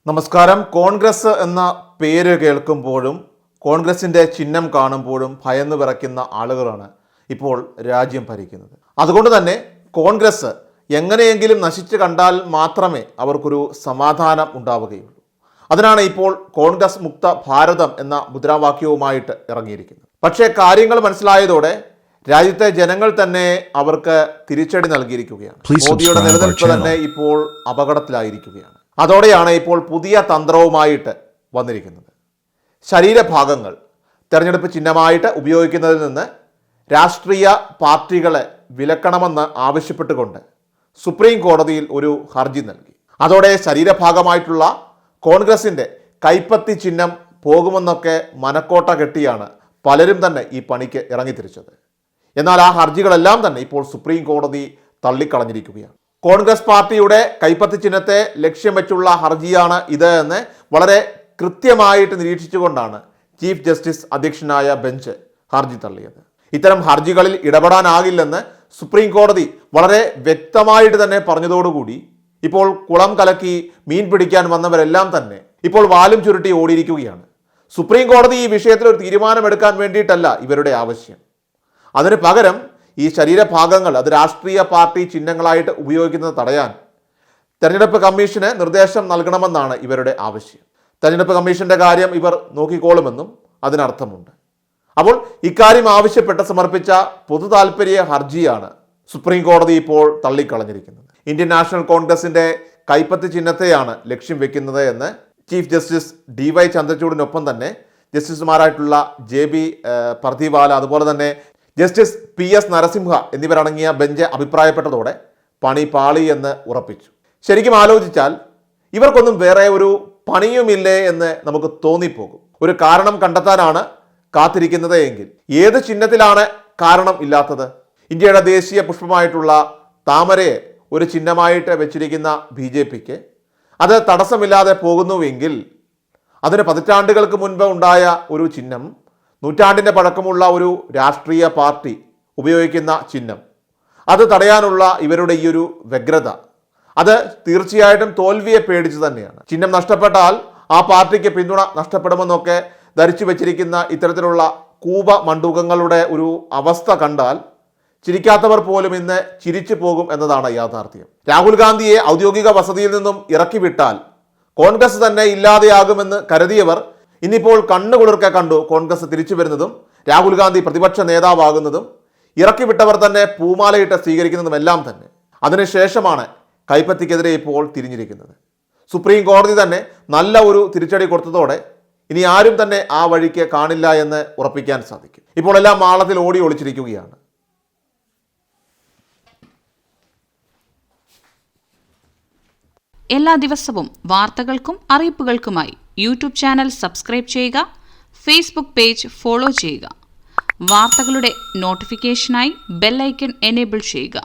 നമസ്കാരം. കോൺഗ്രസ് എന്ന പേര് കേൾക്കുമ്പോഴും കോൺഗ്രസിൻ്റെ ചിഹ്നം കാണുമ്പോഴും ഭയന്ന് വിറയ്ക്കുന്ന ആളുകളാണ് ഇപ്പോൾ രാജ്യം ഭരിക്കുന്നത്. അതുകൊണ്ട് തന്നെ കോൺഗ്രസ് എങ്ങനെയെങ്കിലും നശിച്ചു കണ്ടാൽ മാത്രമേ അവർക്കൊരു സമാധാനം ഉണ്ടാവുകയുള്ളൂ. അതിനാണ് ഇപ്പോൾ കോൺഗ്രസ് മുക്ത ഭാരതം എന്ന മുദ്രാവാക്യവുമായിട്ട് ഇറങ്ങിയിരിക്കുന്നത്. പക്ഷേ കാര്യങ്ങൾ മനസ്സിലായതോടെ രാജ്യത്തെ ജനങ്ങൾ തന്നെ അവർക്ക് തിരിച്ചടി നൽകിയിരിക്കുകയാണ്. മോദിയുടെ നിലനിൽപ്പ് തന്നെ ഇപ്പോൾ അപകടത്തിലായിരിക്കുകയാണ്. അതോടെയാണ് ഇപ്പോൾ പുതിയ തന്ത്രവുമായിട്ട് വന്നിരിക്കുന്നത്. ശരീരഭാഗങ്ങൾ തെരഞ്ഞെടുപ്പ് ചിഹ്നമായിട്ട് ഉപയോഗിക്കുന്നതിൽ നിന്ന് രാഷ്ട്രീയ പാർട്ടികളെ വിലക്കണമെന്ന് ആവശ്യപ്പെട്ടുകൊണ്ട് സുപ്രീം കോടതിയിൽ ഒരു ഹർജി നൽകി. അതോടെ ശരീരഭാഗമായിട്ടുള്ള കോൺഗ്രസിൻ്റെ കൈപ്പത്തി ചിഹ്നം പോകുമെന്നൊക്കെ മനക്കോട്ട കെട്ടിയാണ് പലരും തന്നെ ഈ പണിക്ക് ഇറങ്ങിത്തിരിച്ചത്. എന്നാൽ ആ ഹർജികളെല്ലാം തന്നെ ഇപ്പോൾ സുപ്രീം കോടതി തള്ളിക്കളഞ്ഞിരിക്കുകയാണ്. കോൺഗ്രസ് പാർട്ടിയുടെ കൈപ്പത്തി ചിഹ്നത്തെ ലക്ഷ്യം വെച്ചുള്ള ഹർജിയാണ് ഇത് എന്ന് വളരെ കൃത്യമായിട്ട് നിരീക്ഷിച്ചുകൊണ്ടാണ് ചീഫ് ജസ്റ്റിസ് അധ്യക്ഷനായ ബെഞ്ച് ഹർജി തള്ളിയത്. ഇത്തരം ഹർജികളിൽ ഇടപെടാനാകില്ലെന്ന് സുപ്രീം കോടതി വളരെ വ്യക്തമായിട്ട് തന്നെ പറഞ്ഞതോടുകൂടി ഇപ്പോൾ കുളം കലക്കി മീൻ പിടിക്കാൻ വന്നവരെല്ലാം തന്നെ ഇപ്പോൾ വാലും ചുരുട്ടി ഓടിയിരിക്കുകയാണ്. സുപ്രീം കോടതി ഈ വിഷയത്തിൽ ഒരു തീരുമാനമെടുക്കാൻ വേണ്ടിയിട്ടല്ല ഇവരുടെ ആവശ്യം. അതിന് പകരം ഈ ശരീരഭാഗങ്ങൾ അത് രാഷ്ട്രീയ പാർട്ടി ചിഹ്നങ്ങളായിട്ട് ഉപയോഗിക്കുന്നത് തടയാൻ തെരഞ്ഞെടുപ്പ് കമ്മീഷന് നിർദ്ദേശം നൽകണമെന്നാണ് ഇവരുടെ ആവശ്യം. തെരഞ്ഞെടുപ്പ് കമ്മീഷന്റെ കാര്യം ഇവർ നോക്കിക്കോളുമെന്നും അതിനർത്ഥമുണ്ട്. അപ്പോൾ ഇക്കാര്യം ആവശ്യപ്പെട്ട് സമർപ്പിച്ച പൊതു താൽപ്പര്യ ഹർജിയാണ് സുപ്രീം കോടതി ഇപ്പോൾ തള്ളിക്കളഞ്ഞിരിക്കുന്നത്. ഇന്ത്യൻ നാഷണൽ കോൺഗ്രസിന്റെ കൈപ്പത്തി ചിഹ്നത്തെയാണ് ലക്ഷ്യം വെക്കുന്നത് എന്ന് ചീഫ് ജസ്റ്റിസ് DY ചന്ദ്രചൂഡിനൊപ്പം തന്നെ ജസ്റ്റിസുമാരായിട്ടുള്ള JB പർദിവാല, അതുപോലെ തന്നെ ജസ്റ്റിസ് PS നരസിംഹ എന്നിവരടങ്ങിയ ബെഞ്ച് അഭിപ്രായപ്പെട്ടതോടെ പണി പാളി എന്ന് ഉറപ്പിച്ചു. ശരിക്കും ആലോചിച്ചാൽ ഇവർക്കൊന്നും വേറെ ഒരു പണിയുമില്ലേ എന്ന് നമുക്ക് തോന്നിപ്പോകും. ഒരു കാരണം കണ്ടെത്താനാണ് കാത്തിരിക്കുന്നത് എങ്കിൽ ഏത് ചിഹ്നത്തിലാണ് കാരണം ഇല്ലാത്തത്? ഇന്ത്യയുടെ ദേശീയ പുഷ്പമായിട്ടുള്ള താമരയെ ഒരു ചിഹ്നമായിട്ട് വെച്ചിരിക്കുന്ന BJPക്ക് അത് തടസ്സമില്ലാതെ പോകുന്നുവെങ്കിൽ അതിന് പതിറ്റാണ്ടുകൾക്ക് മുൻപ് ഉണ്ടായ ഒരു ചിഹ്നം, നൂറ്റാണ്ടിൻ്റെ പഴക്കമുള്ള ഒരു രാഷ്ട്രീയ പാർട്ടി ഉപയോഗിക്കുന്ന ചിഹ്നം, അത് തടയാനുള്ള ഇവരുടെ ഈ ഒരു വ്യഗ്രത, അത് തീർച്ചയായിട്ടും തോൽവിയെ പേടിച്ച് തന്നെയാണ്. ചിഹ്നം നഷ്ടപ്പെട്ടാൽ ആ പാർട്ടിക്ക് പിന്തുണ നഷ്ടപ്പെടുമെന്നൊക്കെ ധരിച്ചു വെച്ചിരിക്കുന്ന ഇത്തരത്തിലുള്ള കൂപ മണ്ഡൂകങ്ങളുടെ ഒരു അവസ്ഥ കണ്ടാൽ ചിരിക്കാത്തവർ പോലും ഇന്ന് ചിരിച്ചു പോകും എന്നതാണ് യാഥാർത്ഥ്യം. രാഹുൽ ഗാന്ധിയെ ഔദ്യോഗിക വസതിയിൽ നിന്നും ഇറക്കി വിട്ടാൽ കോൺഗ്രസ് തന്നെ ഇല്ലാതെയാകുമെന്ന് കരുതിയവർ ഇന്നിപ്പോൾ കണ്ണുകുളിർക്കെ കണ്ടു കോൺഗ്രസ് തിരിച്ചു വരുന്നതും രാഹുൽ ഗാന്ധി പ്രതിപക്ഷ നേതാവാകുന്നതും ഇറക്കി വിട്ടവർ തന്നെ പൂമാലയിട്ട് സ്വീകരിക്കുന്നതുമെല്ലാം തന്നെ. അതിനുശേഷമാണ് കൈപ്പത്തിക്കെതിരെ ഇപ്പോൾ തിരിഞ്ഞിരിക്കുന്നത്. സുപ്രീം കോടതി തന്നെ നല്ല ഒരു തിരിച്ചടി കൊടുത്തതോടെ ഇനി ആരും തന്നെ ആ വഴിക്ക് കാണില്ല എന്ന് ഉറപ്പിക്കാൻ സാധിക്കും. ഇപ്പോൾ എല്ലാം മാളത്തിൽ ഓടി ഒളിച്ചിരിക്കുകയാണ്. എല്ലാ ദിവസവും വാർത്തകൾക്കും അറിയിപ്പുകൾക്കുമായി യൂട്യൂബ് ചാനൽ സബ്സ്ക്രൈബ് ചെയ്യുക, ഫേസ്ബുക്ക് പേജ് ഫോളോ ചെയ്യുക. വാർത്തകളുടെ നോട്ടിഫിക്കേഷനായി ബെൽ ഐക്കൺ എനേബിൾ ചെയ്യുക.